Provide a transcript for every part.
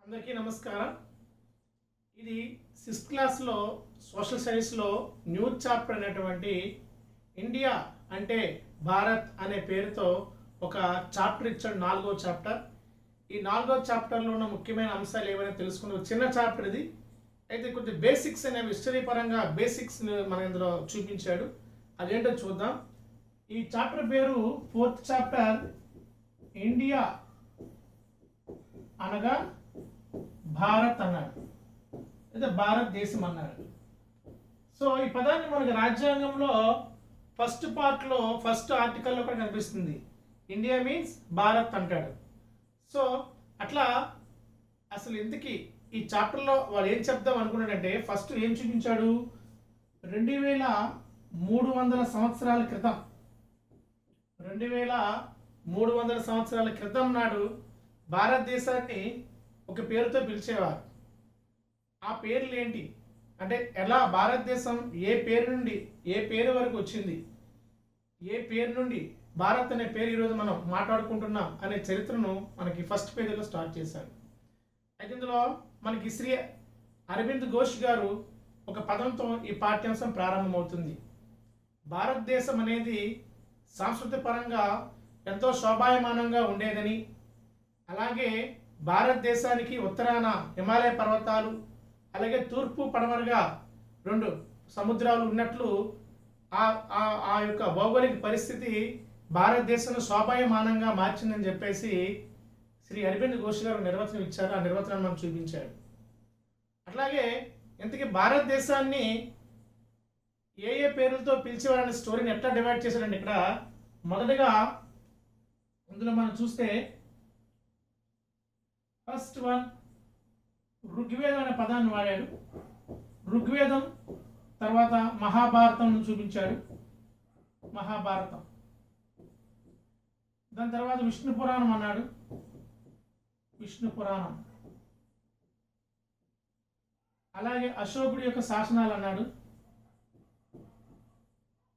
అందరికీ నమస్కారం. ఇది 6th క్లాస్లో సోషల్ స్టడీస్లో న్యూ చాప్టర్ అనేటువంటి ఇండియా అంటే భారత్ అనే పేరుతో ఒక చాప్టర్ ఇచ్చాడు, 4వ చాప్టర్. ఈ 4వ చాప్టర్లో ఉన్న ముఖ్యమైన అంశాలు ఏమైనా తెలుసుకునే చిన్న చాప్టర్ ఇది. అయితే కొంచెం బేసిక్స్ అనేవి హిస్టరీ పరంగా బేసిక్స్ మన ఇందులో చూపించాడు. అదేంటో చూద్దాం. ఈ చాప్టర్ పేరు 4th చాప్టర్ ఇండియా అనగా భారత్ అన్నాడు, అయితే భారతదేశం అన్నాడు. సో ఈ పదాన్ని మనకి రాజ్యాంగంలో ఫస్ట్ పార్ట్లో ఫస్ట్ ఆర్టికల్లో కూడా కనిపిస్తుంది. ఇండియా మీన్స్ భారత్ అంటాడు. సో అట్లా అసలు ఇంతకీ ఈ చాప్టర్లో వాళ్ళు ఏం చెప్దాం అనుకున్నాడంటే, ఫస్ట్ ఏం చూపించాడు, 2300 సంవత్సరాల క్రితం 2300 సంవత్సరాల క్రితం నాడు భారతదేశాన్ని ఒక పేరుతో పిలిచేవారు. ఆ పేర్లు ఏంటి అంటే, ఎలా భారతదేశం ఏ పేరు నుండి ఏ పేరు వరకు వచ్చింది, ఏ పేరు నుండి భారత్ అనే పేరు ఈరోజు మనం మాట్లాడుకుంటున్నాం అనే చరిత్రను మనకి ఫస్ట్ పేజీలో స్టార్ట్ చేశారు. అయితే ఇందులో మనకి శ్రీ అరవింద్ ఘోష్ గారు ఒక పదంతో ఈ పాఠ్యాంశం ప్రారంభమవుతుంది. భారతదేశం అనేది సాంస్కృతిక పరంగా ఎంతో శోభాయమానంగా ఉండేదని, అలాగే భారతదేశానికి ఉత్తరాన హిమాలయ పర్వతాలు, అలాగే తూర్పు పడమరగా 2 సముద్రాలు ఉన్నట్లు ఆ యొక్క భౌగోళిక పరిస్థితి భారతదేశంలో శోభాయమానంగా మార్చిందని చెప్పేసి శ్రీ అరవింద్ ఘోష్ గారు నిర్వచనం ఇచ్చారు. ఆ నిర్వచనాన్ని మనం చూపించాడు. అట్లాగే ఇంతకీ భారతదేశాన్ని ఏ పేర్లతో పిలిచేవారనే స్టోరీని ఎట్లా డివైడ్ చేశారండి. ఇక్కడ మొదటగా ఇందులో మనం చూస్తే ఫస్ట్ వన్ ఋగ్వేదం అనే పదాన్ని వాడాడు. ఋగ్వేదం తర్వాత మహాభారతం చూపించాడు, మహాభారతం. దాని తర్వాత విష్ణు పురాణం అన్నాడు, విష్ణు పురాణం. అలాగే అశోకుడి యొక్క శాసనాలు అన్నాడు,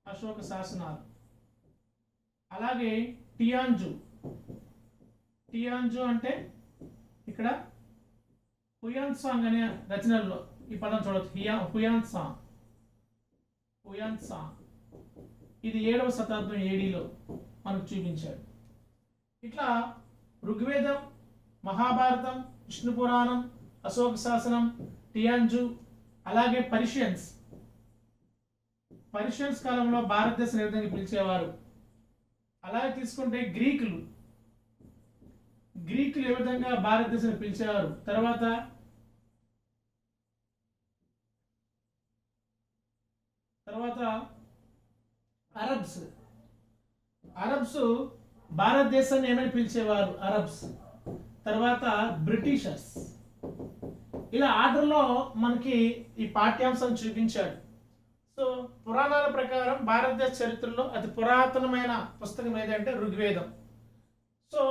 అశోక శాసనాలు. అలాగే టియాంజు అంటే ఇక్కడ హుయాన్సాంగ్ అనే రచనల్లో ఈ పదం చూడవచ్చు. హుయాన్సాంగ్ ఇది 7వ శతాబ్దం ఏడీలో మనకు చూపించాడు. ఇట్లా ఋగ్వేదం, మహాభారతం, విష్ణు పురాణం, అశోక శాసనం, టియాంజు, అలాగే పర్షియన్స్ కాలంలో భారతదేశం ఏ విధంగా పిలిచేవారు. అలాగే తీసుకుంటే గ్రీకులు ఏ విధంగా భారతదేశాన్ని పిలిచేవారు. తర్వాత అరబ్స్ భారతదేశాన్ని ఏమని పిలిచేవారు, అరబ్స్. తర్వాత బ్రిటిషర్స్. ఇలా ఆర్డర్లో మనకి ఈ పాఠ్యాంశం చూపించాడు. సో పురాణాల ప్రకారం భారతదేశ చరిత్రలో అతి పురాతనమైన పుస్తకం ఏదంటే ఋగ్వేదం. సో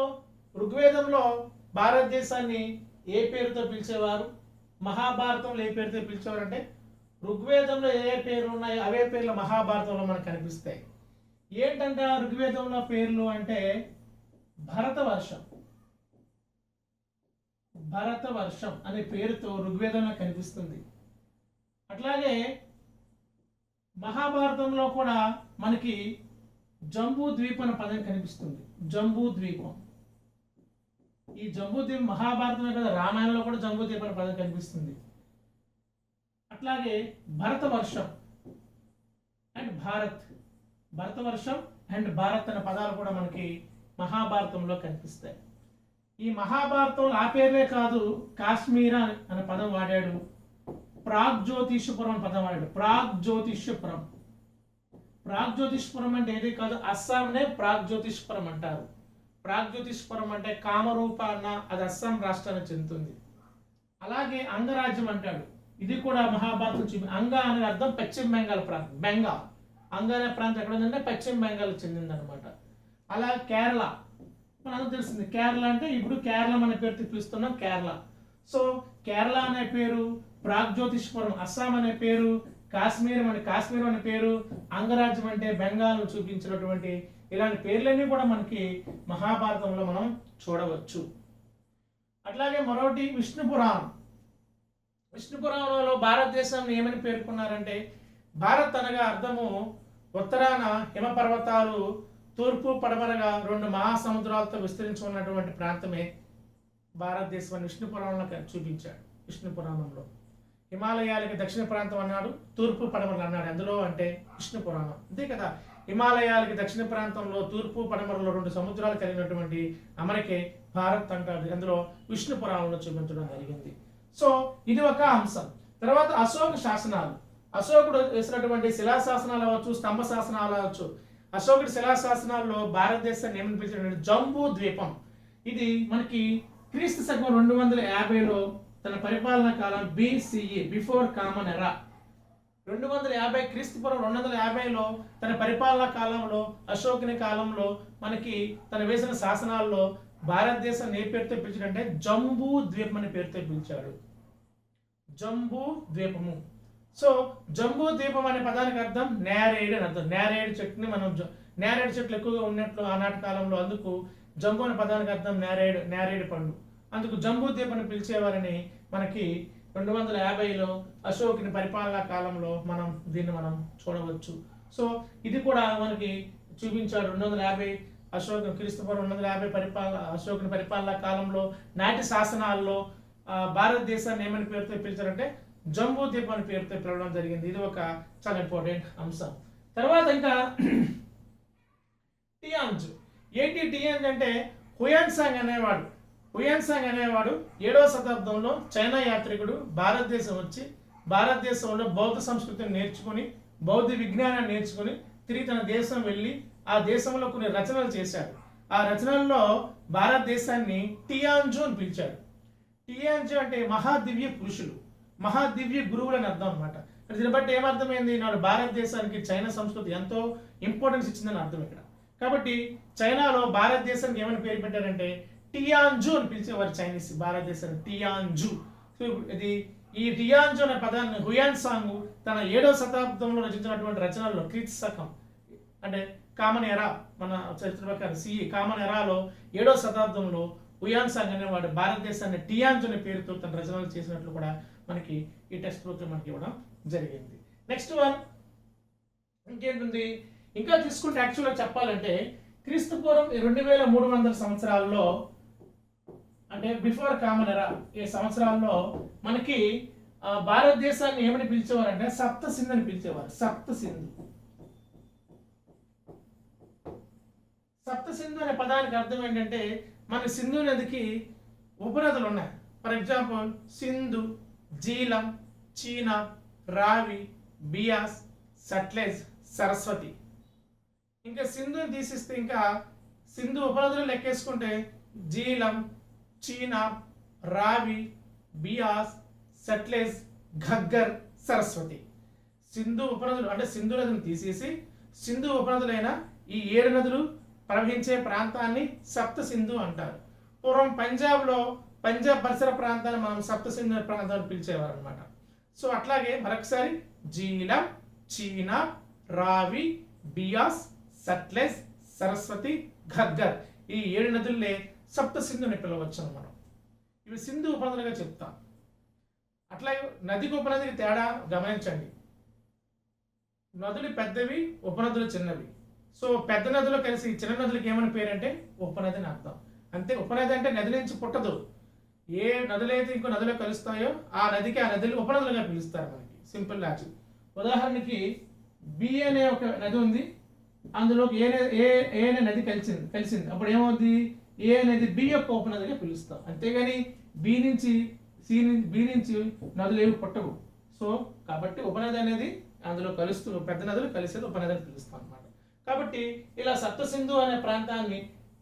ఋగ్వేదంలో భారతదేశాన్ని ఏ పేరుతో పిలిచేవారు, మహాభారతంలో ఏ పేరుతో పిలిచేవారు అంటే, ఋగ్వేదంలో ఏ పేర్లు ఉన్నాయో అవే పేర్లు మహాభారతంలో మనకు కనిపిస్తాయి. ఏంటంటే ఋగ్వేదంలో పేర్లు అంటే భరతవర్షం అనే పేరుతో ఋగ్వేదంలో కనిపిస్తుంది. అట్లాగే మహాభారతంలో కూడా మనకి జంబూ ద్వీపం అనే పదం కనిపిస్తుంది. జంబూ ద్వీపం, ఈ జంబూ ద్వీపం మహాభారతమే కదా, రామాయణంలో కూడా జంబూ ద్వీపం అనే పదం కనిపిస్తుంది. అట్లాగే భరతవర్షం అండ్ భరతవర్షం అండ్ భారత్ అనే పదాలు కూడా మనకి మహాభారతంలో కనిపిస్తాయి. ఈ మహాభారతంలో ఆ పేర్లే కాదు, కాశ్మీర అనే పదం వాడాడు, ప్రాగ్జ్యోతిషపురం పదం వాడాడు. ప్రాగ్జ్యోతిషపురం అంటే ఏది కాదు, అస్సాంనే ప్రాగ్జ్యోతిషపురం అంటారు. ప్రాగ్జ్యోతిషపురం అంటే కామరూప అన్న, అది అస్సాం రాష్ట్రానికి చెందుతుంది. అలాగే అంగరాజ్యం అంటాడు, ఇది కూడా మహాభారతం చూపి. అంగ అనే అర్థం పశ్చిమ బెంగాల్ ప్రాంతం. బెంగాల్ అంగ అనే ప్రాంతం ఎక్కడ ఉందంటే పశ్చిమ బెంగాల్కి చెందింది అనమాట. అలాగే కేరళ మనకు తెలిసింది. కేరళ అంటే ఇప్పుడు కేరళ అనే పేరుతో పిలుస్తున్నాం, కేరళ. సో కేరళ అనే పేరు, ప్రాగ్జ్యోతిషపురం అస్సాం అనే పేరు, కాశ్మీరం అనే పేరు, అంగరాజ్యం అంటే బెంగాల్ చూపించినటువంటి ఇలాంటి పేర్లన్నీ కూడా మనకి మహాభారతంలో మనం చూడవచ్చు. అట్లాగే మరొకటి విష్ణు పురాణం. విష్ణు పురాణంలో భారతదేశాన్ని ఏమని పేర్కొన్నారంటే, భారత్ అనగా అర్థము ఉత్తరాన హిమపర్వతాలు, తూర్పు పడమరగా 2 మహాసముద్రాలతో విస్తరించి ఉన్నటువంటి ప్రాంతమే భారతదేశం అని విష్ణు పురాణంలో చూపించాడు. విష్ణు పురాణంలో హిమాలయాలకి దక్షిణ ప్రాంతం అన్నాడు, తూర్పు పడమరలు అన్నాడు. అందులో అంటే విష్ణు పురాణం అంతే కదా. హిమాలయాలకి దక్షిణ ప్రాంతంలో తూర్పు పడమరలో 2 సముద్రాలు కలిగినటువంటి అమరికే భారత్ అంటాడు. అందులో విష్ణు పురాణంలో చూపించడం జరిగింది. సో ఇది ఒక అంశం. తర్వాత అశోక శాసనాలు. అశోకుడు వేసినటువంటి శిలాశాసనాలు అవ్వచ్చు, స్తంభ శాసనాలు అవ్వచ్చు. అశోకుడి శిలాశాసనాల్లో భారతదేశాన్ని ఏమని పిలిచాడు? జంబూ ద్వీపం. ఇది మనకి క్రీస్తు శకం 250లో తన పరిపాలనా కాలం BCE, బిఫోర్ కామన్ ఎరా. 250 క్రీస్తుపురం 250లో తన పరిపాలనా కాలంలో, అశోకుని కాలంలో మనకి తన వేసిన శాసనాల్లో భారతదేశం ఏ పేరుతో పిలిచాడంటే జంబూ ద్వీపం అనే పేరుతో పిలిచాడు. జంబూ ద్వీపము. సో జంబూ ద్వీపం అనే పదానికి అర్థం నేరేడు అని అర్థం. నేరేడు చెట్టుని మనం నేరేడు చెట్లు ఎక్కువగా ఉన్నట్లు ఆనాటి కాలంలో, అందుకు జంబూ అనే పదానికి అర్థం నేరేడు పండు. అందుకు జంబూ ద్వీపం అని పిలిచేవారని మనకి 250లో అశోకుని పరిపాలనా కాలంలో దీన్ని మనం చూడవచ్చు. సో ఇది కూడా మనకి చూపించాడు. 250 క్రీస్తుపూర్వం 250 అశోకుని పరిపాలనా కాలంలో నాటి శాసనాల్లో భారతదేశాన్ని ఏమని పేరుతో పిలిచారంటే జంబూ ద్వీపం అనే పేరుతో పిలవడం జరిగింది. ఇది ఒక చాలా ఇంపార్టెంట్ అంశం. తర్వాత ఇంకా టియాంజు. ఏంటి టియాంజ్ అంటే హుయాన్సాంగ్ అనేవాడు 7వ శతాబ్దంలో చైనా యాత్రికుడు భారతదేశం వచ్చి భారతదేశంలో బౌద్ధ సంస్కృతిని నేర్చుకుని, బౌద్ధ విజ్ఞానాన్ని నేర్చుకుని తిరిగి తన దేశం వెళ్ళి ఆ దేశంలో కొన్ని రచనలు చేశాడు. ఆ రచనల్లో భారతదేశాన్ని టియాంజు అని పిలిచాడు. టియాంజు అంటే మహాదివ్య పురుషులు, మహాదివ్య గురువులు అని అర్థం అనమాట. దీన్ని బట్టి ఏమర్థమైంది? నాడు భారతదేశానికి చైనా సంస్కృతి ఎంతో ఇంపార్టెన్స్ ఇచ్చిందని అర్థం ఇక్కడ. కాబట్టి చైనాలో భారతదేశానికి ఏమని పేరు పెట్టారంటే టియాంజు అని పిలిచేవారు చైనీస్ భారతదేశాన్ని టియాంజు. ఇది ఈ టియాంజు అనే పదాన్ని హుయాన్సాంగ్ తన 7వ శతాబ్దంలో రచించినటువంటి రచనల్లో క్రీస్తు శకం అంటే కామన్ ఎరా, మన చరిత్ర ప్రకారం CE కామన్ ఎరాలో 7వ శతాబ్దంలో హుయాన్సాంగ్ అనేవాడు భారతదేశాన్ని టియాంజు అనే పేరుతో తన రచనలు చేసినట్లు కూడా మనకి ఈ టెక్స్ట్ బుక్ లో మనకి ఇవ్వడం జరిగింది. నెక్స్ట్ వన్ ఇంకేంటుంది? ఇంకా తీసుకుంటే యాక్చువల్గా చెప్పాలంటే క్రీస్తుపూర్వం 2300 సంవత్సరాల్లో అంటే బిఫోర్ కామన్ ఎరా ఈ సంవత్సరాల్లో మనకి భారతదేశాన్ని ఏమని పిలిచేవారంటే సప్త సింధు అని పిలిచేవారు. సప్త సింధు అనే పదానికి అర్థం ఏంటంటే మన సింధు నదికి ఉపనదులు ఉన్నాయి. ఫర్ ఎగ్జాంపుల్ సింధు, జీలం, చీనా, రావి, బియాస్, సట్లెజ్, సరస్వతి. ఇంకా సింధుని తీసిస్తే ఇంకా సింధు ఉపనదులు లెక్కేసుకుంటే జీలం, చీనా, రావి, బియాస్, సట్లెజ్, ఘగ్గర్, సరస్వతి. సింధు ఉపనదులు అంటే సింధు నదిని తీసేసి సింధు ఉపనదులైన ఈ 7 నదులు ప్రవహించే ప్రాంతాన్ని సప్త సింధు అంటారు. పూర్వం పంజాబ్ పరిసర ప్రాంతాన్ని మనం సప్త సింధు ప్రాంతాన్ని పిలిచేవారు అనమాట. సో అట్లాగే మరొకసారి జీలం, చీనా, రావి, బియాస్, సట్లెజ్, సరస్వతి, ఘగ్గర్ ఈ 7 నదులే సప్త సింధుని పిలవచ్చు మనం. ఇవి సింధు ఉపనదులుగా చెప్తాం. అట్లాగే నదికి ఉపనదికి తేడా గమనించండి. నదులు పెద్దవి, ఉపనదులు చిన్నవి. సో పెద్ద నదులు కలిసి చిన్న నదులకి ఏమని పేరంటే ఉపనది అని అర్థం. అంతే. ఉపనది అంటే నది నుంచి పుట్టదు. ఏ నదులైతే ఇంకో నదిలో కలుస్తాయో ఆ నదులు ఉపనదులుగా పిలుస్తారు మనకి. Simple logic. ఉదాహరణకి బి అనే ఒక నది ఉంది, అందులోకి ఏ అనే నది కలిసింది. అప్పుడు ఏమవుద్ది? ఏ అనేది బి యొక్క ఉపనదిగా పిలుస్తాం. అంతేగాని బి నుంచి నదులు ఏవి పుట్టవు. సో కాబట్టి ఉపనది అనేది అందులో పెద్ద నదులు కలిసేది ఉపనది అని పిలుస్తాం అనమాట. కాబట్టి ఇలా సప్త సింధు అనే ప్రాంతాన్ని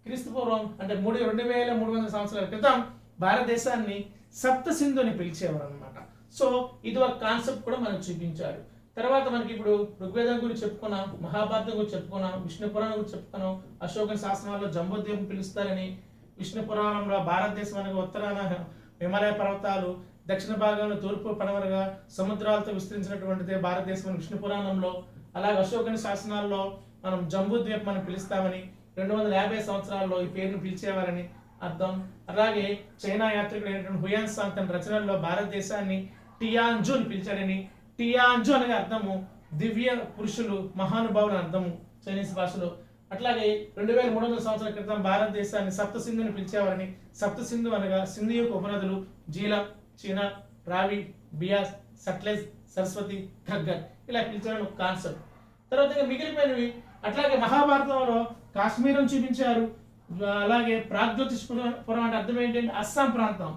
క్రీస్తుపూర్వం అంటే 2300 సంవత్సరాల క్రితం భారతదేశాన్ని సప్త సింధు అని పిలిచేవారు అనమాట. సో ఇది ఒక కాన్సెప్ట్ కూడా మనం చూపించారు. తర్వాత మనకి ఇప్పుడు ఋగ్వేదం గురించి చెప్పుకున్నాం, మహాభారతం గురించి చెప్పుకున్నాం, విష్ణు పురాణం గురించి చెప్పుకున్నాం. అశోక శాసనాల్లో జంబూద్వీపం పిలుస్తారని, విష్ణు పురాణంలో భారతదేశం అనేది ఉత్తరాన హిమాలయ పర్వతాలు, దక్షిణ భాగంలో తూర్పు పడమరగా సముద్రాలతో విస్తరించినటువంటిదే భారతదేశం అని విష్ణు పురాణంలో, అలాగే అశోకుని శాసనాల్లో మనం జంబూద్వీపం అని పిలుస్తామని, 250 సంవత్సరాల్లో ఈ పేరును పిలిచేవారని అర్థం. అలాగే చైనా యాత్రికుడైనటువంటి హుయాన్ సాంగ్ తన రచనల్లో భారతదేశాన్ని టియాంజు అని పిలిచాడని, టియాంజు అనే అర్థము దివ్య పురుషులు, మహానుభావులు అర్థము చైనీస్ భాషలో. అట్లాగే 2300 సంవత్సరాల క్రితం భారతదేశాన్ని సప్త సింధుని పిలిచేవారని, సప్త సింధు అనగా సింధు యొక్క ఉపనదులు జీలం, చీనా, రావి, బియాస్, సట్లెజ్, సరస్వతి, ఘగ్గర్ ఇలా పిలిచారని ఒక కాన్సెప్ట్. తర్వాత ఇంకా మిగిలిపోయినవి అట్లాగే మహాభారతంలో కాశ్మీరం చూపించారు. అలాగే ప్రాగ్జ్యోతిష్పురం అంటే అర్థం ఏంటంటే అస్సాం ప్రాంతం,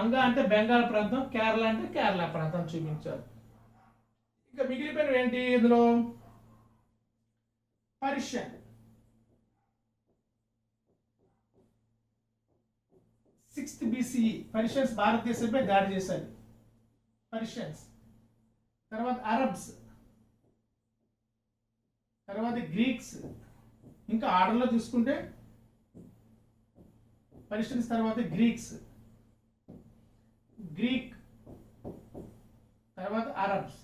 అంగా అంటే బెంగాల్ ప్రాంతం, కేరళ అంటే కేరళ ప్రాంతం చూపించారు. ఇంకా మిగిలిపోయినవి ఏంటి ఇందులో? పర్షియన్, 6th BCE పర్షియన్స్ భారతదేశంపై దాడి చేశారు. పర్షియన్స్ తర్వాత అరబ్స్, తర్వాత గ్రీక్స్. ఇంకా ఆర్డర్లో తీసుకుంటే పర్షియన్స్ తర్వాత గ్రీక్స్, గ్రీక్ తర్వాత అరబ్స్,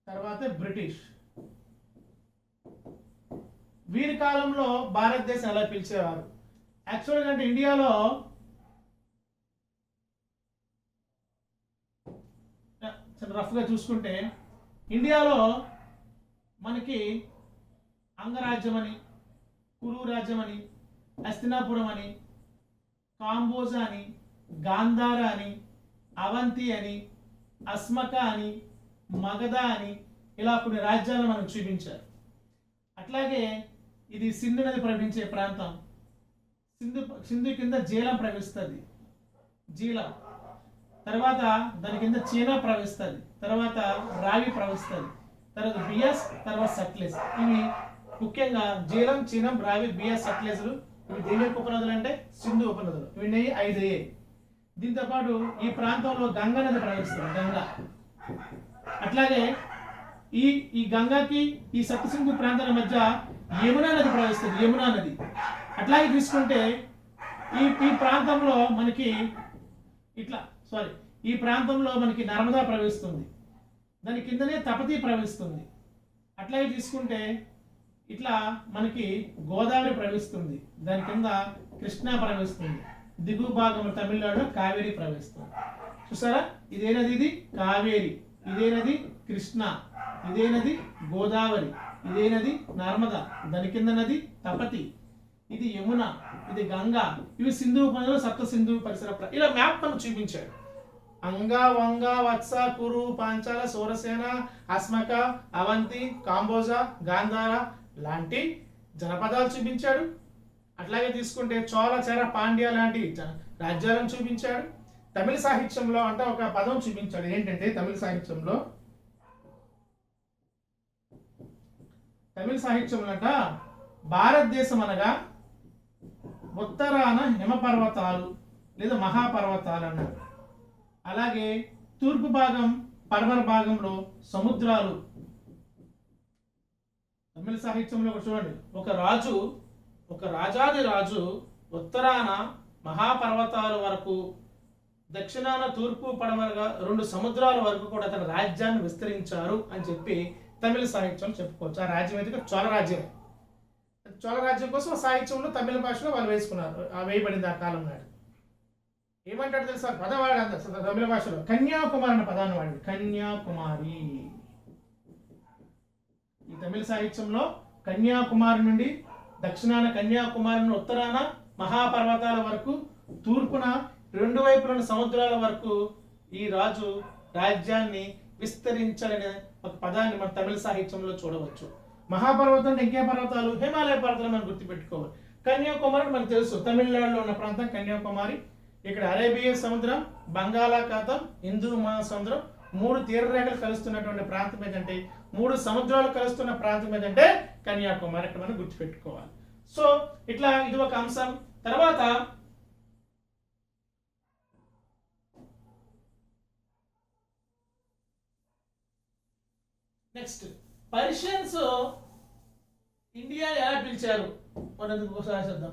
తర్వాత బ్రిటిష్. వీరి కాలంలో భారతదేశం ఎలా పిలిచేవారు? యాక్చువల్గా అంటే ఇండియాలో రఫ్గా చూసుకుంటే ఇండియాలో మనకి అంగరాజ్యం అని, కురు రాజ్యం అని, హస్తినాపురం అని, కాంబోజా అని, గాంధార అని, అవంతి అని, అస్మక అని, మగధ అని ఇలా కొన్ని రాజ్యాలను మనకు చూపించారు. అట్లాగే ఇది సింధు నది ప్రవహించే ప్రాంతం. సింధు కింద జీలం ప్రవహిస్తుంది, జీలం. తర్వాత దాని కింద చీనా ప్రవహిస్తుంది, తర్వాత రావి ప్రవహిస్తుంది, తర్వాత బియాస్, తర్వాత సట్లెజ్. ఇవి ముఖ్యంగా జీలం, చీనం, రావి, బియాస్, సట్లెజ్లు. ఇవి దేని యొక్క ఉపనదులు అంటే సింధు ఉపనదులు. ఇవి 5 దీంతో పాటు ఈ ప్రాంతంలో గంగా నది ప్రవహిస్తుంది, గంగా. అట్లాగే ఈ గంగాకి ఈ సప్తసింధు ప్రాంతాల మధ్య యమునా నది ప్రవహిస్తుంది, యమునా నది. అట్లాగే తీసుకుంటే ఈ ప్రాంతంలో మనకి ఈ ప్రాంతంలో మనకి నర్మదా ప్రవహిస్తుంది, దాని కిందనే తపతి ప్రవహిస్తుంది. అట్లాగే తీసుకుంటే ఇట్లా మనకి గోదావరి ప్రవహిస్తుంది, దాని కింద కృష్ణా ప్రవహిస్తుంది, దిగువ భాగం తమిళనాడులో కావేరి ప్రవహిస్తుంది. చూసారా, ఇదే నది, ఇది కావేరి, ఇదే నది కృష్ణ, ఇదే నది గోదావరి, ఇదే నది నర్మద, దాని కింద నది తపతి, ఇది యమున, ఇది గంగా. ఇవి సింధు ఉపనదులు, సప్త సింధు పరిసర. ఇలా మ్యాప్ మనం చూపించాడు. అంగా, వంగ, వత్స, కురు, పాంచాల, సోరసేన, అస్మక, అవంతి, కాంబోజా, గాంధార లాంటి జనపదాలు చూపించాడు. అట్లాగే తీసుకుంటే చోళ, చెర, పాండ్య లాంటి రాజ్యాలను చూపించాడు. తమిళ సాహిత్యంలో అంటే ఒక పదం చూపించాడు. ఏంటంటే తమిళ సాహిత్యంలో అంట భారతదేశం అనగా ఉత్తరాన హిమపర్వతాలు లేదా మహాపర్వతాలు అన్నారు. అలాగే తూర్పు భాగం, పడమర భాగంలో సముద్రాలు. తమిళ సాహిత్యంలో చూడండి, ఒక రాజాది రాజు ఉత్తరాన మహాపర్వతాల వరకు, దక్షిణాన తూర్పు పడమరగా 2 సముద్రాల వరకు కూడా తన రాజ్యాన్ని విస్తరించారు అని చెప్పి తమిళ సాహిత్యం చెప్పుకోవచ్చు. ఆ రాజ్యం అయితే చోళ రాజ్యం. చోళ రాజ్యం కోసం ఆ సాహిత్యంలో తమిళ భాషలో వాళ్ళు వేసుకున్నారు, వేయబడింది ఆ కాలం నాడు. ఏమంటాడు తెలుసా? పదం వాడు తమిళ భాషలో కన్యాకుమారి అనే పదాన్ని వాడింది, కన్యాకుమారి. ఈ తమిళ సాహిత్యంలో కన్యాకుమారి నుండి దక్షిణాన కన్యాకుమారి నుండి ఉత్తరాన మహాపర్వతాల వరకు, తూర్పున 2 వైపుల సముద్రాల వరకు ఈ రాజు రాజ్యాన్ని విస్తరించాలనే ఒక పదాన్ని మన తమిళ సాహిత్యంలో చూడవచ్చు. మహాపర్వతం అంటే ఇంకే పర్వతాలు? హిమాలయ పర్వతాలు మనం గుర్తుపెట్టుకోవాలి. కన్యాకుమారి మనకు తెలుసు, తమిళనాడులో ఉన్న ప్రాంతం కన్యాకుమారి. ఇక్కడ అరేబియా సముద్రం, బంగాళాఖాతం, హిందూ మహాసముద్రం 3 తీరరేఖలు కలుస్తున్నటువంటి ప్రాంతం ఏదంటే, 3 సముద్రాలు కలుస్తున్న ప్రాంతం ఏదంటే కన్యాకుమారి. ఇక్కడ మనం గుర్తుపెట్టుకోవాలి. సో ఇట్లా ఇది ఒక అంశం. తర్వాత నెక్స్ట్ పర్షియన్స్ ఇండియా ఎలా పిలిచారు అన్నది ఒకసారి చూద్దాం.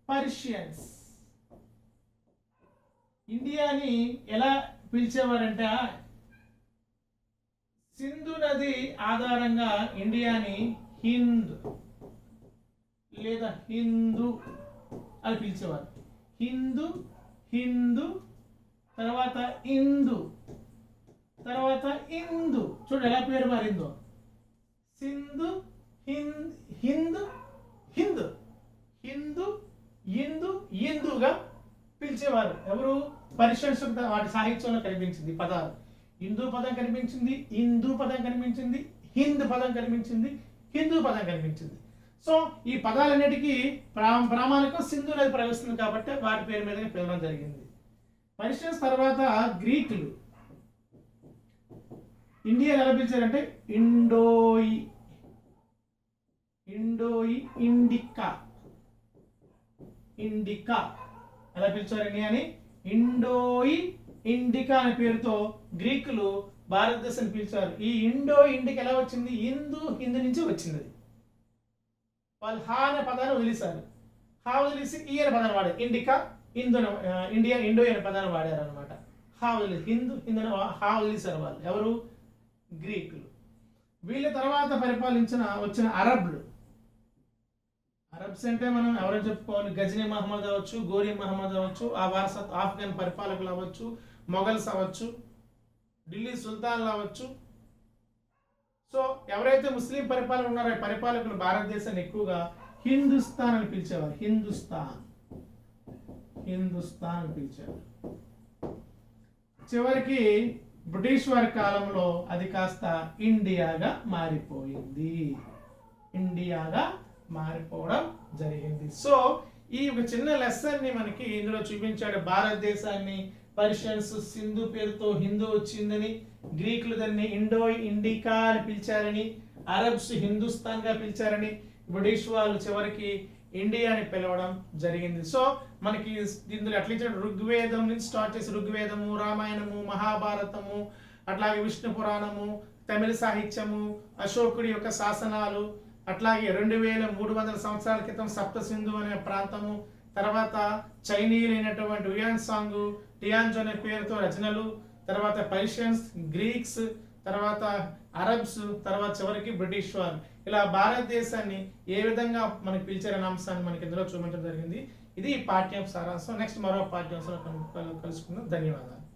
పర్షియన్స్ ఇండియాని ఎలా పిలిచేవారంటే, సింధు నది ఆధారంగా ఇండియాని హింద్ లేదా హిందూ అని పిలిచేవారు. హిందూ, హిందూ, తర్వాత ఇందు, తర్వాత ఇందు. చూడండి ఎలా పేరు మారిందో. సింధు, హిందూ, హిందూ, హిందూ, ఇందు, ఇందుగా పిలిచేవారు. ఎవరు? పర్షియన్స్ వాటి సాహిత్యంలో కనిపించింది పదాలు. హిందూ పదం కనిపించింది, హిందూ పదం కనిపించింది, హిందూ పదం కనిపించింది, హిందూ పదం కనిపించింది. సో ఈ పదాలన్నిటికీ ప్రామాణికం సింధు నది ప్రవహిస్తుంది కాబట్టి వాటి పేరు మీదగా పిలవడం జరిగింది. పర్షియన్స్ తర్వాత గ్రీకులు ఇండియా ఎలా పిలిచారంటే ఇండోయి, ఇండోయి, ఇండికా, ఇండికా ఎలా పిలిచారు ఇండియాని? ఇండోయి ఇండికా అనే పేరుతో గ్రీకులు భారతదేశాన్ని పిలిచారు. ఈ ఇండో ఇండికా ఎలా వచ్చింది? హిందూ నుంచి వచ్చింది. వాళ్ళు హా అనే పదాన్ని వదిలేశారు. హా వదిలేసి ఈ అనే పదాన్ని వాడారు. ఇండికా, ఇండియా, ఇండో అనే పదాన్ని వాడారు అనమాట. హా వదిలేసి హిందూ హా వదిలేశారు వాళ్ళు. ఎవరు? గ్రీకులు. వీళ్ళ తర్వాత వచ్చిన అరబ్లు. అరబ్స్ అంటే మనం ఎవరైనా చెప్పుకోవాలి, గజనీ మహమ్మద్ అవ్వచ్చు, గోరీ మహమ్మద్ అవ్వచ్చు, ఆ వారసత్ ఆఫ్ఘన్ పరిపాలకులు అవ్వచ్చు, మొఘల్స్ అవ్వచ్చు, ఢిల్లీ సుల్తాన్లు అవ్వచ్చు. సో ఎవరైతే ముస్లిం పరిపాలకులు ఉన్నారో ఆ పరిపాలకులు భారతదేశాన్ని ఎక్కువగా హిందుస్థాన్ అని పిలిచేవారు. హిందుస్థాన్ అని పిలిచేవారు. చివరికి బ్రిటిష్ వారి కాలంలో అది కాస్త ఇండియాగా మారిపోయింది. ఇండియాగా మారిపోవడం జరిగింది. సో ఈ ఒక చిన్న లెసన్ ని మనకి ఇందులో చూపించాడు. భారతదేశాన్ని పర్షియన్స్ సింధు పేరుతో హిందూ వచ్చిందని, గ్రీకులు దాన్ని ఇండికా అని పిలిచారని, అరబ్స్ హిందుస్థాన్ గా పిలిచారని, బ్రిటిష్ వాళ్ళు చివరికి ఇండియా అని పిలవడం జరిగింది. సో మనకి ఇందులో ఎట్లా ఇచ్చాడు? ఋగ్వేదం నుంచి స్టార్ట్ చేసి ఋగ్వేదము, రామాయణము, మహాభారతము, అట్లాగే విష్ణు పురాణము, తమిళ సాహిత్యము, అశోకుడి యొక్క శాసనాలు, అట్లాగే 2300 సంవత్సరాల క్రితం సప్త సింధు అనే ప్రాంతము, తర్వాత చైనీయులైనటువంటి ఉయాన్ సాంగ్, టియాన్జో అనే పేరుతో రచనలు, తర్వాత పర్షియన్స్, గ్రీక్స్, తర్వాత అరబ్స్, తర్వాత చివరికి బ్రిటిష్ వారు. ఇలా భారతదేశాన్ని ఏ విధంగా మనకి పిలిచారనే అంశాన్ని మనకి ఇందులో చూపించడం జరిగింది. ఇది పాఠ్యాంశ సారాంశం. నెక్స్ట్ మరో పాఠ్యాంశంలో కలుసుకుందాం. ధన్యవాదాలు.